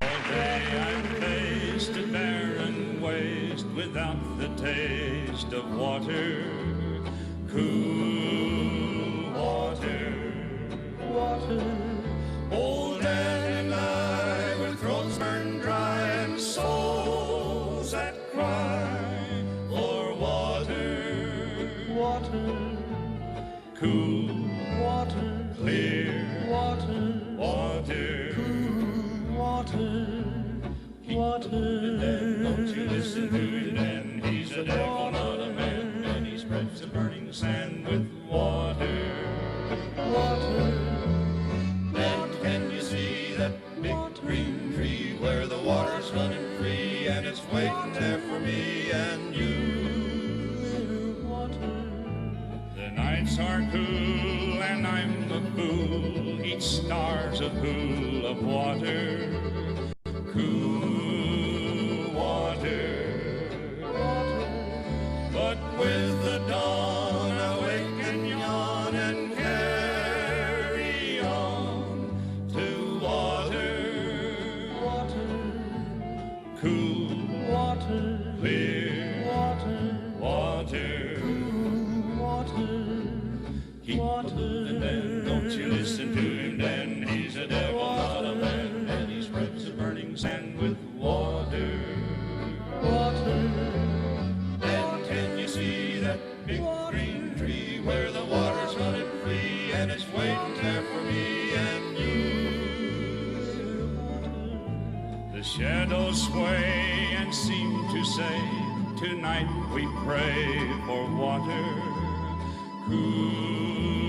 All day I'm faced a barren waste without the taste of water, cool water. Old Dan and I, with throats burned dry and souls that cry for water, cool, clear, water, and then don't you listen to him then, he's a devil, not a man, and he spreads the burning sand with water. Then can you see that big green tree where the water's running free and it's waiting there for me and you? The nights are cool and I'm a fool, each star's a pool of water, cool water. But with the dawn I wake and yawn and carry on to water, cool, clear, water. Keep and then don't you listen to him then, he's a devil, not a man, and he spreads the burning sand with water. Then can you see that big green tree where the water's running free and it's waiting there for me and you? The shadows sway and seem to say, tonight we pray for water, cool